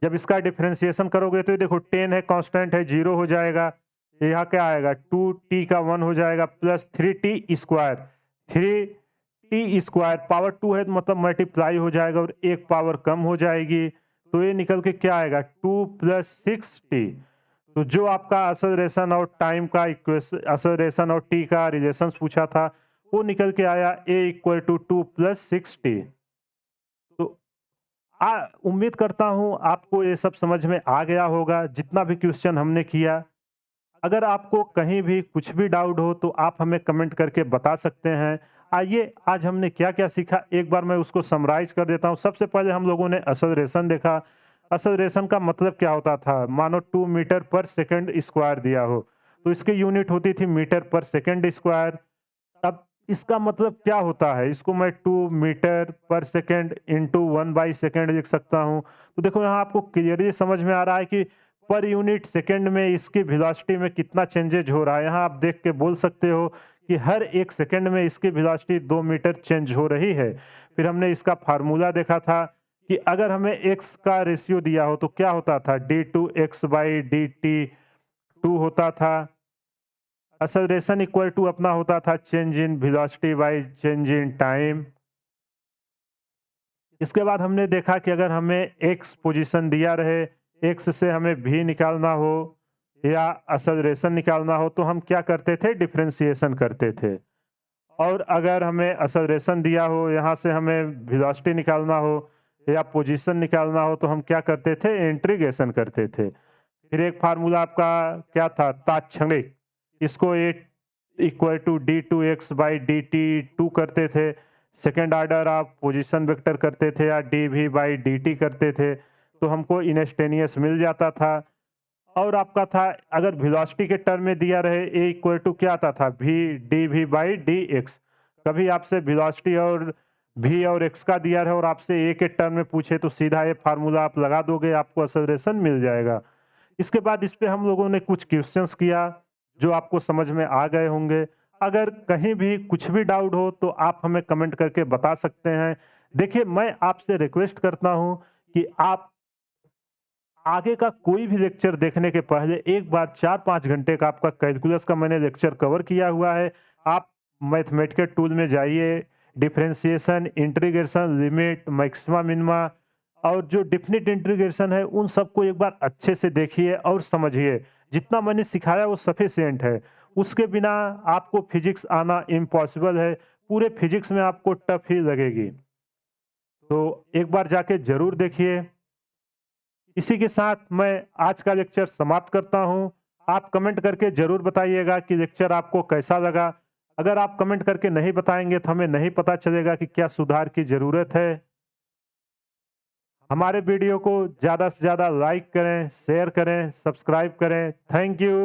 जब इसका डिफरेंशिएशन करोगे तो ये देखो 10 है कांस्टेंट है, 0 हो जाएगा। यहाँ क्या आएगा 2t का 1 हो जाएगा plus 3t square, 3t square power 2 है तो मतलब मल्टीप्लाई हो जाएगा और एक पावर कम हो जाएगी। तो ये निकल के क्या आएगा 2 प्लस 6t। तो जो आपका एक्सेलरेशन और टाइम का इक्वेशन, एक्सेलरेशन और टी का रिलेशन पूछा था वो निकल के आया a equal to 2 plus 6t। तो उम्मीद करता हूं आपको ये सब समझ में आ गया होगा जितना भी क्वेश्चन हमने किया। अगर आपको कहीं भी कुछ भी डाउट हो तो आप हमें कमेंट करके बता सकते हैं। आइए आज हमने क्या क्या सीखा एक बार मैं उसको समराइज कर देता हूं। सबसे पहले हम लोगों ने एक्सेलरेशन देखा। एक्सेलरेशन का मतलब क्या होता था? मानो 2 मीटर पर सेकंड स्क्वायर दिया हो, तो इसकी यूनिट होती थी मीटर पर सेकंड स्क्वायर। अब इसका मतलब क्या होता है? इसको मैं 2 मीटर पर सेकंड इंटू 1/सेकंड लिख सकता हूँ। तो देखो यहाँ आपको क्लियरली समझ में आ रहा है कि पर यूनिट सेकंड में इसकी वेलोसिटी में कितना चेंजेज हो रहा है। यहाँ आप देख के बोल सकते हो कि हर 1 सेकंड में इसकी वेलोसिटी 2 मीटर चेंज हो रही है। फिर हमने इसका फ़ॉर्मूला देखा था कि अगर हमें x का रेशियो दिया हो तो क्या होता था? d2x/dt 2 होता था। एक्सेलरेशन इक्वल टू अपना होता था change in velocity by change in time. इसके बाद हमने देखा कि अगर हमें एक्स पोजीशन दिया रहे, एक्स से हमें भी निकालना हो या एक्सेलरेशन निकालना हो तो हम क्या करते थे? डिफरेंशिएशन करते थे। और अगर हमें एक्सेलरेशन दिया हो, यहाँ से हमें वेलोसिटी निकालना हो या पोजीशन निकालना हो तो हम क्या करते थे? इंटीग्रेशन करते थे। फिर एक फार्मूला आपका क्या था? तात्क्षणिक। इसको ए इक्वल टू d2x/dt 2 करते थे। सेकंड ऑर्डर आप पोजीशन वेक्टर करते थे या dv/dt करते थे, तो हमको इंस्टेंटेनियस मिल जाता था। और आपका था अगर वेलोसिटी के टर्म में दिया रहे a इक्वल टू क्या आता था? v dv/dx। कभी आपसे वेलोसिटी और v और x का दिया रहे और आपसे a के टर्म में पूछे तो सीधा ये फार्मूला आप लगा दोगे, आपको एक्सेलरेशन मिल जाएगा। इसके बाद इस पे हम लोगों ने कुछ क्वेश्चंस किया, जो आपको समझ में आ गए होंगे। अगर कहीं भी कुछ भी डाउट हो तो आप हमें कमेंट करके बता सकते हैं। देखिए, मैं आपसे रिक्वेस्ट करता हूँ कि आप आगे का कोई भी लेक्चर देखने के पहले एक बार 4-5 घंटे का आपका कैलकुलस का मैंने लेक्चर कवर किया हुआ है। आप मैथमेटिकल टूल में जाइए, differentiation, integration, limit, maxima, minima और जो डेफिनिट इंटीग्रेशन है, उन सबको एक बार अच्छे से देखिए और समझिए। जितना मैंने सिखाया वो सफिशिएंट है। उसके बिना आपको फिज़िक्स आना इम्पॉसिबल है। पूरे फिज़िक्स में आपको टफ ही लगेगी। तो एक बार जाके ज़रूर देखिए। इसी के साथ मैं आज का लेक्चर समाप्त करता हूँ। आप कमेंट करके ज़रूर बताइएगा कि लेक्चर आपको कैसा लगा। अगर आप कमेंट करके नहीं बताएँगे तो हमें नहीं पता चलेगा कि क्या सुधार की ज़रूरत है। हमारे वीडियो को ज़्यादा से ज़्यादा लाइक करें, शेयर करें, सब्सक्राइब करें। Thank you.